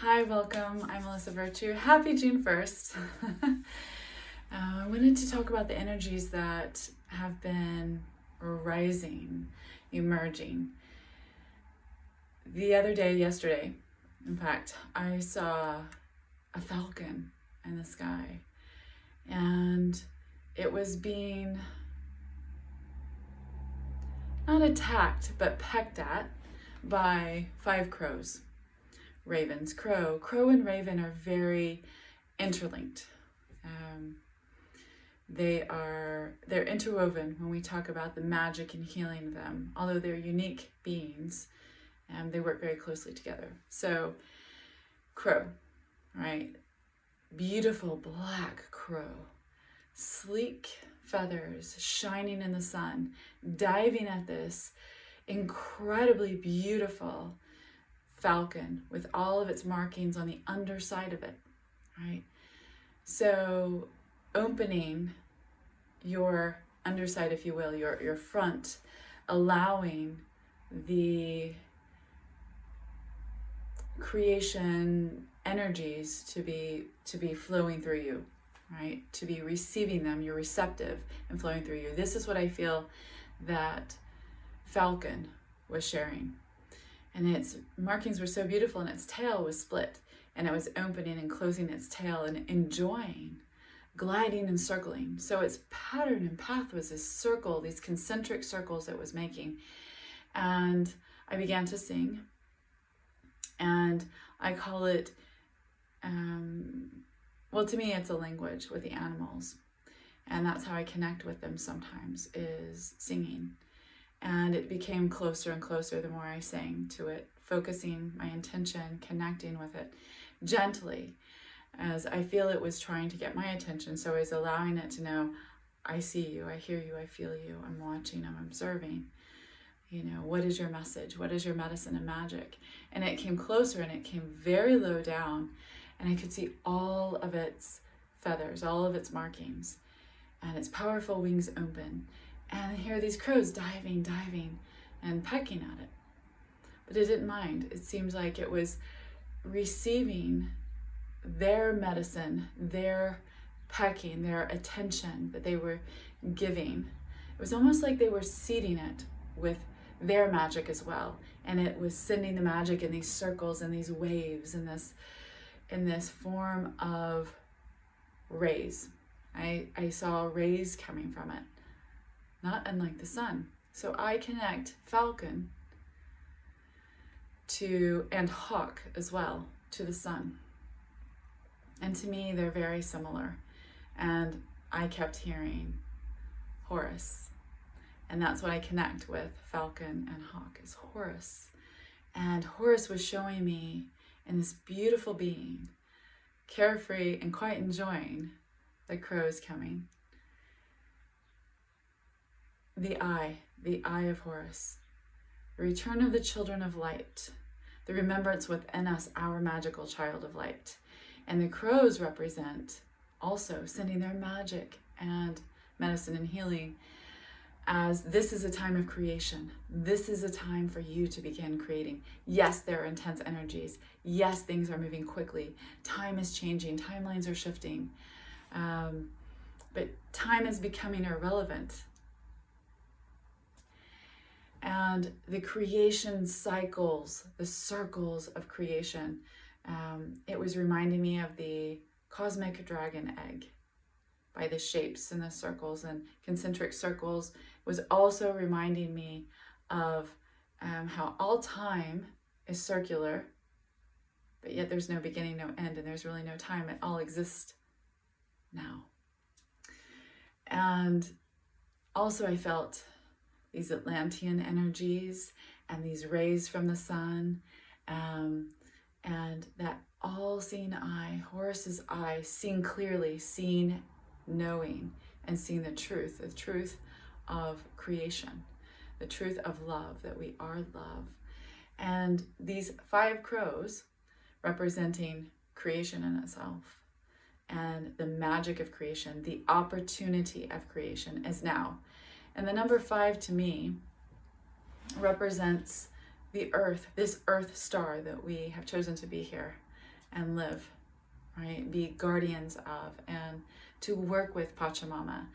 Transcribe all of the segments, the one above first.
Hi, welcome. I'm Melissa Virtue. Happy June 1st. I wanted to talk about the energies that have been rising, emerging. The other day, yesterday, in fact, I saw a falcon in the sky, and it was being not attacked, but pecked at by 5 crows. Ravens. Crow and raven are very interlinked. They're interwoven when we talk about the magic and healing of them. Although they're unique beings, they work very closely together. So, crow, right? Beautiful black crow, sleek feathers shining in the sun, diving at this incredibly beautiful falcon with all of its markings on the underside of it, right? So opening your underside, if you will, your front, allowing the creation energies to be flowing through you, right? To be receiving them, you're receptive and flowing through you. This is what I feel that falcon was sharing. And its markings were so beautiful, and its tail was split, and it was opening and closing its tail and enjoying, gliding and circling. So its pattern and path was this circle, these concentric circles it was making. And I began to sing, and I call it, well, to me, it's a language with the animals. And that's how I connect with them sometimes, is singing. And it became closer and closer the more I sang to it, focusing my intention, connecting with it gently, as I feel it was trying to get my attention. So I was allowing it to know, I see you, I hear you, I feel you, I'm watching, I'm observing. You know, what is your message? What is your medicine and magic? And it came closer, and it came very low down, and I could see all of its feathers, all of its markings, and its powerful wings open. And here are these crows diving, and pecking at it. But it didn't mind. It seems like it was receiving their medicine, their pecking, their attention that they were giving. It was almost like they were seeding it with their magic as well. And it was sending the magic in these circles and these waves in this form of rays. I saw rays coming from it, not unlike the sun. So I connect falcon and hawk as well to the sun. And to me, they're very similar. And I kept hearing Horus. And that's what I connect with falcon and hawk, is Horus. And Horus was showing me in this beautiful being, carefree and quite enjoying the crows coming. The eye of Horus, the return of the children of light, the remembrance within us, our magical child of light. And the crows represent also sending their magic and medicine and healing, as this is a time of creation. This is a time for you to begin creating. Yes, there are intense energies. Yes, things are moving quickly. Time is changing. Timelines are shifting. But time is becoming irrelevant. And the creation cycles, the circles of creation, it was reminding me of the cosmic dragon egg by the shapes and the circles and concentric circles. It was also reminding me of how all time is circular, but yet there's no beginning, no end, and there's really no time. It all exists now. And also I felt these Atlantean energies and these rays from the sun, and that all-seeing eye, Horus's eye, seeing clearly, seeing, knowing, and seeing the truth of creation, the truth of love, that we are love. And these 5 crows representing creation in itself, and the magic of creation, the opportunity of creation is now. And the number 5 to me represents the earth, this earth star that we have chosen to be here, and live, right? Be guardians of, and to work with Pachamama.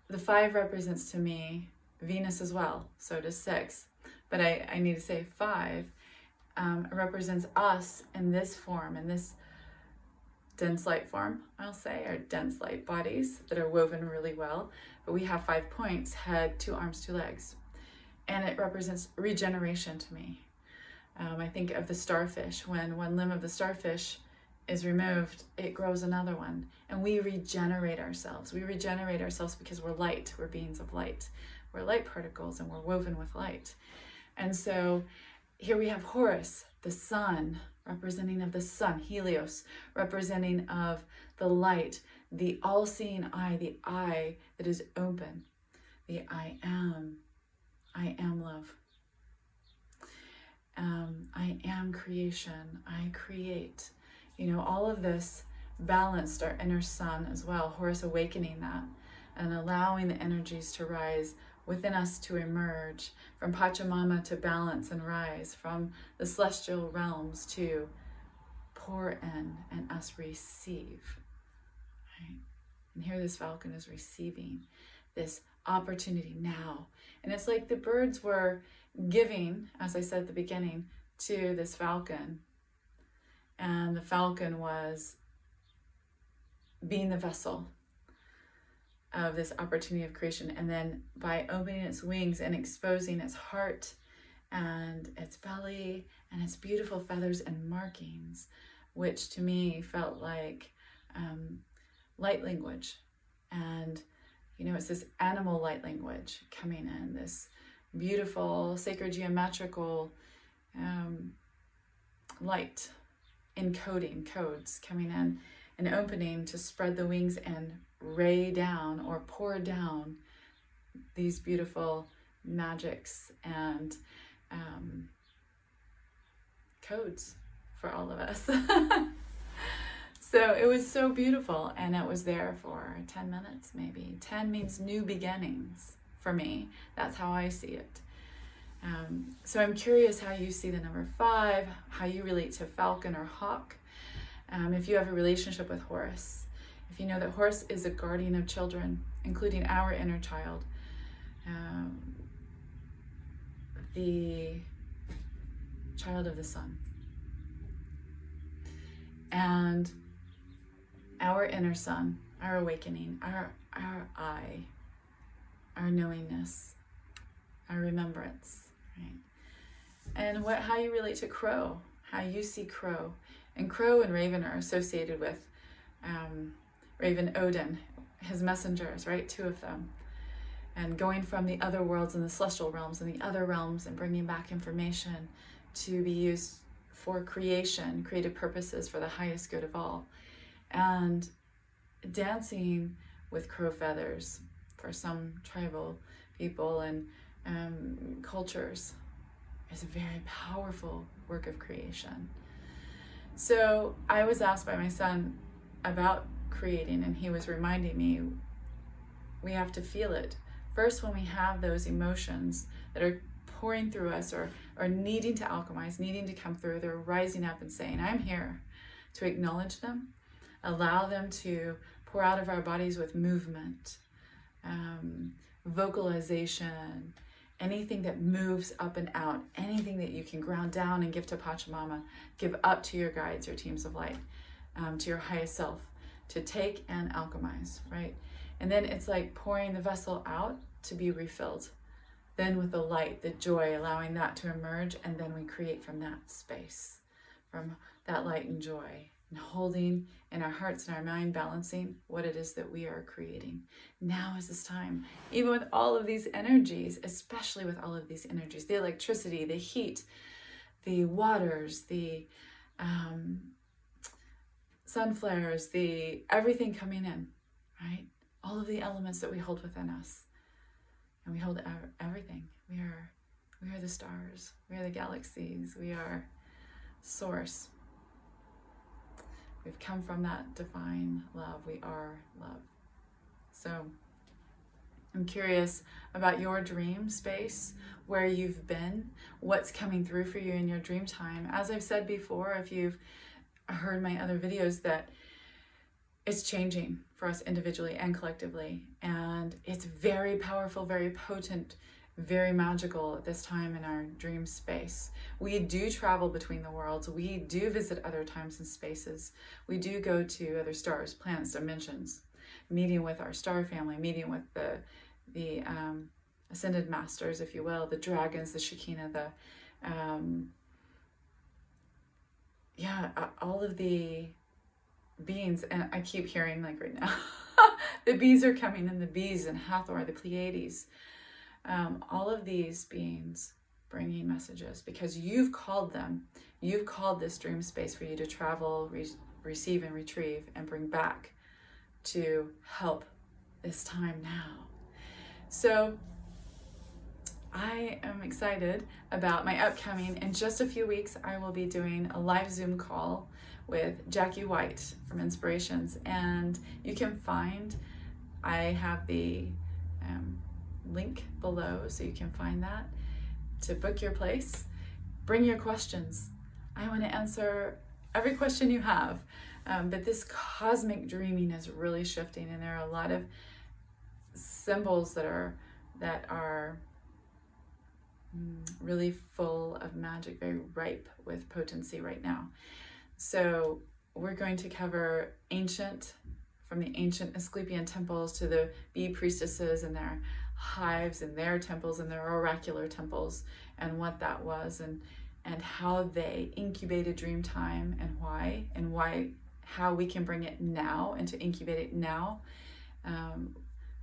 The 5 represents to me Venus as well, so does 6. But I need to say 5 represents us in this form, in this dense light form, I'll say, our dense light bodies that are woven really well. But we have 5 points, head, 2 arms, 2 legs. And it represents regeneration to me. I think of the starfish. When one limb of the starfish is removed, it grows another one. And we regenerate ourselves. We regenerate ourselves because we're light. We're beings of light. We're light particles and we're woven with light. And so here we have Horus, the sun, representing of the sun, Helios, representing of the light, the all-seeing eye, the eye that is open, the I am love. I am creation, I create. You know, all of this balanced our inner sun as well, Horus awakening that and allowing the energies to rise within us to emerge, from Pachamama to balance and rise, from the celestial realms to pour in and us receive. Right? And here this falcon is receiving this opportunity now. And it's like the birds were giving, as I said at the beginning, to this falcon. And the falcon was being the vessel of this opportunity of creation. And then by opening its wings and exposing its heart and its belly and its beautiful feathers and markings, which to me felt like light language. And, you know, it's this animal light language coming in, this beautiful sacred geometrical light encoding codes coming in and opening to spread the wings and ray down or pour down these beautiful magics and codes for all of us. So it was so beautiful, and it was there for 10 minutes maybe. 10 means new beginnings for me. That's how I see it. So I'm curious how you see the number 5, how you relate to falcon or hawk. If you have a relationship with Horus, if you know that Horus is a guardian of children, including our inner child, the child of the sun, and our inner sun, our awakening, our I, our knowingness, our remembrance, right? And how you relate to Crow, how you see Crow. And Crow and Raven are associated with Raven Odin, his messengers, right? 2 of them. And going from the other worlds and the celestial realms and the other realms and bringing back information to be used for creation, creative purposes for the highest good of all. And dancing with crow feathers for some tribal people and cultures is a very powerful work of creation. So I was asked by my son about creating, and he was reminding me we have to feel it. First, when we have those emotions that are pouring through us or needing to alchemize, needing to come through, they're rising up and saying, I'm here, to acknowledge them, allow them to pour out of our bodies with movement, vocalization, anything that moves up and out, anything that you can ground down and give to Pachamama, give up to your guides, your teams of light, to your highest self, to take and alchemize, right? And then it's like pouring the vessel out to be refilled. Then with the light, the joy, allowing that to emerge, and then we create from that space, from that light and joy, and holding in our hearts and our mind, balancing what it is that we are creating. Now is this time, even with all of these energies, especially with all of these energies, the electricity, the heat, the waters, the sun flares, the everything coming in, right? All of the elements that we hold within us. And we hold everything. We are the stars. We are the galaxies. We are source. We've come from that divine love. We are love. So I'm curious about your dream space, where you've been, what's coming through for you in your dream time. As I've said before, if you've heard my other videos that it's changing for us individually and collectively. And it's very powerful, very potent, very magical at this time in our dream space. We do travel between the worlds. We do visit other times and spaces. We do go to other stars, planets, dimensions, meeting with our star family, meeting with the ascended masters, if you will, the dragons, the Shekinah, all of the beings. And I keep hearing, like right now, the bees are coming, and the bees and Hathor, the Pleiades, all of these beings bringing messages because you've called them. You've called this dream space for you to travel, receive and retrieve and bring back to help this time now. So I am excited about my upcoming. In just a few weeks, I will be doing a live Zoom call with Jackie White from Inspirations. And you can find, I have the link below, so you can find that to book your place. Bring your questions. I want to answer every question you have. But this cosmic dreaming is really shifting, and there are a lot of symbols that are really full of magic, very ripe with potency right now. So we're going to cover from the ancient Asclepian temples to the bee priestesses and their hives and their temples and their oracular temples, and what that was, and how they incubated dream time, and how we can bring it now and to incubate it now,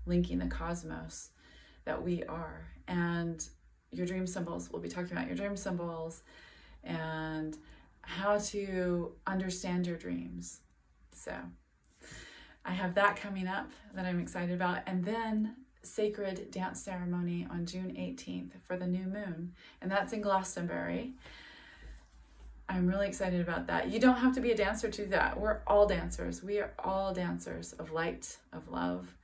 linking the cosmos that we are. And your dream symbols, we'll be talking about your dream symbols and how to understand your dreams. So I have that coming up that I'm excited about. And then sacred dance ceremony on June 18th for the new moon. And that's in Glastonbury. I'm really excited about that. You don't have to be a dancer to do that. We're all dancers. We are all dancers of light, of love.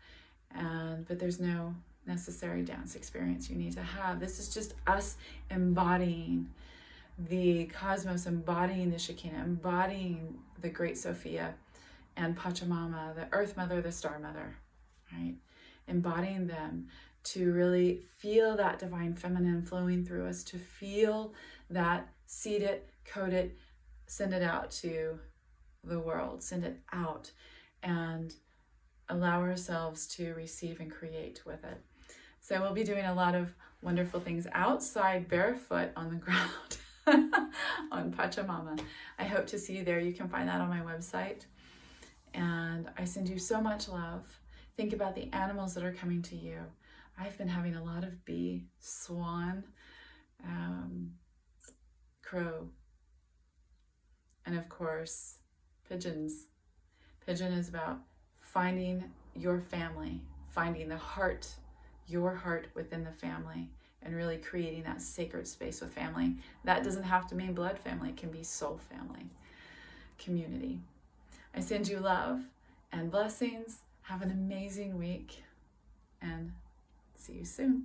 But there's no necessary dance experience you need to have. This is just us embodying the cosmos, embodying the Shekinah, embodying the Great Sophia and Pachamama, the Earth Mother, the Star Mother, right? Embodying them to really feel that divine feminine flowing through us, to feel that, seed it, code it, send it out to the world, send it out, and allow ourselves to receive and create with it. So we'll be doing a lot of wonderful things outside, barefoot on the ground on Pachamama. I hope to see you there. You can find that on my website. And I send you so much love. Think about the animals that are coming to you. I've been having a lot of bee, swan, crow, and of course, pigeons. Pigeon is about finding your family, finding the heart, your heart within the family, and really creating that sacred space with family. That doesn't have to mean blood family. It can be soul family, community. I send you love and blessings. Have an amazing week, and see you soon.